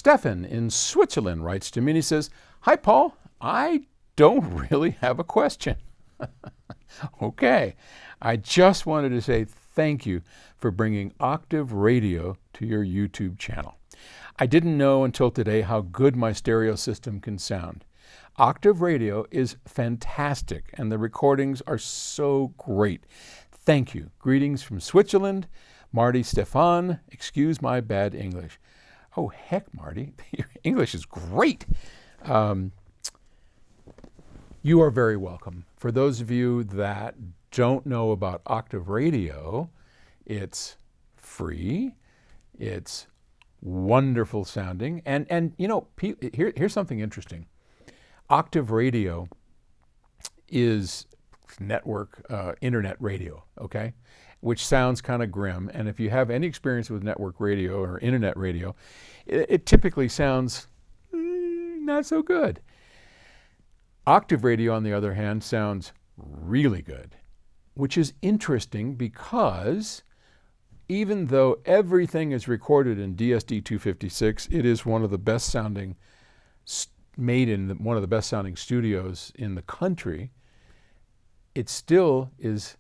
Stefan in Switzerland writes to me and he says, "Hi, Paul. I don't really have a question." Okay. I just wanted to say thank you for bringing Octave Radio to your YouTube channel. I didn't know until today how good my stereo system can sound. Octave Radio is fantastic and the recordings are so great. Thank you. Greetings from Switzerland. Marty Stefan. Excuse my bad English. Oh, heck, Marty. Your English is great. You are very welcome. For those of you that don't know about Octave Radio, it's free. It's wonderful sounding. And you know, here's something interesting. Octave Radio is network, internet radio, okay? Which sounds kind of grim. And if you have any experience with network radio or internet radio, it typically sounds not so good. Octave Radio, on the other hand, sounds really good, which is interesting because even though everything is recorded in DSD-256, it is one of the best sounding, made in one of the best sounding studios in the country. It still is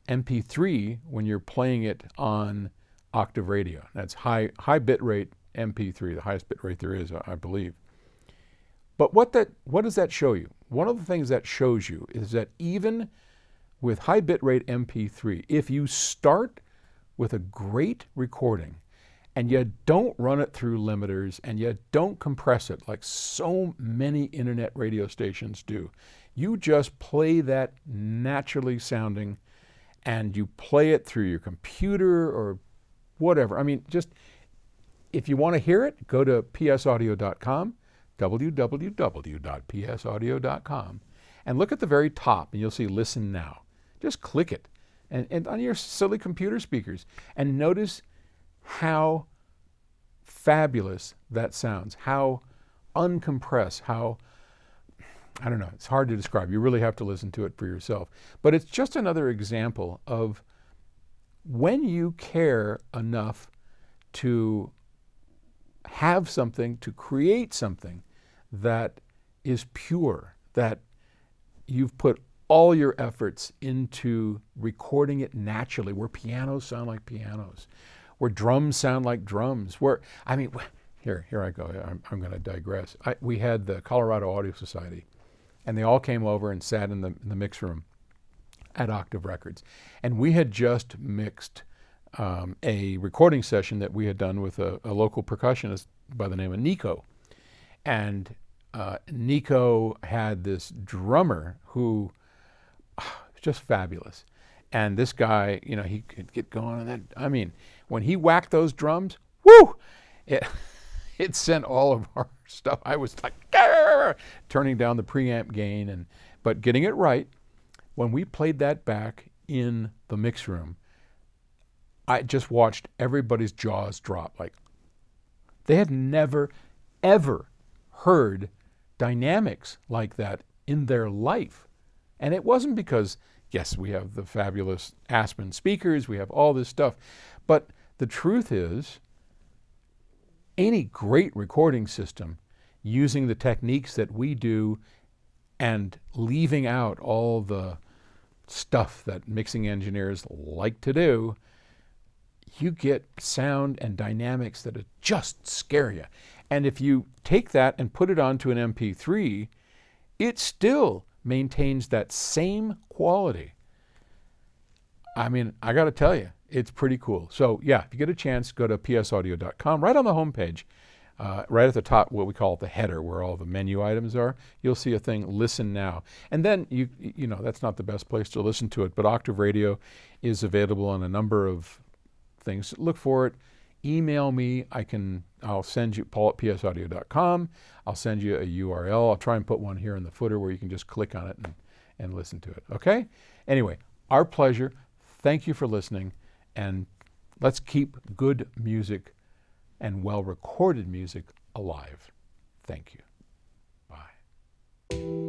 MP3 when you're playing it on Octave Radio. That's high bit rate MP3, the highest bit rate there is, I believe. But what does that show you? One of the things that shows you is that even with high bit rate MP3, if you start with a great recording and you don't run it through limiters and you don't compress it like so many internet radio stations do, you just play that naturally sounding and you play it through your computer or whatever. I mean, just if you want to hear it, go to psaudio.com, www.psaudio.com, and look at the very top and you'll see Listen Now. Just click it and on your silly computer speakers and notice how fabulous that sounds, how uncompressed, how, I don't know, it's hard to describe. You really have to listen to it for yourself. But it's just another example of when you care enough to have something, to create something that is pure, that you've put all your efforts into recording it naturally, where pianos sound like pianos, where drums sound like drums, where, I mean, here I go, I'm going to digress. We had the Colorado Audio Society, and they all came over and sat in the mix room at Octave Records. And we had just mixed a recording session that we had done with a local percussionist by the name of Nico. And Nico had this drummer who was just fabulous. And this guy, you know, he could get going and then, I mean, when he whacked those drums, whoo, it sent all of our stuff. I was like, turning down the preamp gain, but getting it right. When we played that back in the mix room, I just watched everybody's jaws drop. Like, they had never, ever heard dynamics like that in their life. And it wasn't because, yes, we have the fabulous Aspen speakers, we have all this stuff, but the truth is, any great recording system using the techniques that we do and leaving out all the stuff that mixing engineers like to do, you get sound and dynamics that just scare you. And if you take that and put it onto an MP3, it still maintains that same quality. I mean, I got to tell you, it's pretty cool. So yeah, if you get a chance, go to psaudio.com. Right on the homepage, right at the top, what we call the header, where all the menu items are, you'll see a thing, Listen Now. And then, you know, that's not the best place to listen to it, but Octave Radio is available on a number of things. Look for it. Email me. I'll send you, Paul at psaudio.com. I'll send you a URL. I'll try and put one here in the footer where you can just click on it and listen to it. Okay? Anyway, our pleasure. Thank you for listening. And let's keep good music and well-recorded music alive. Thank you. Bye.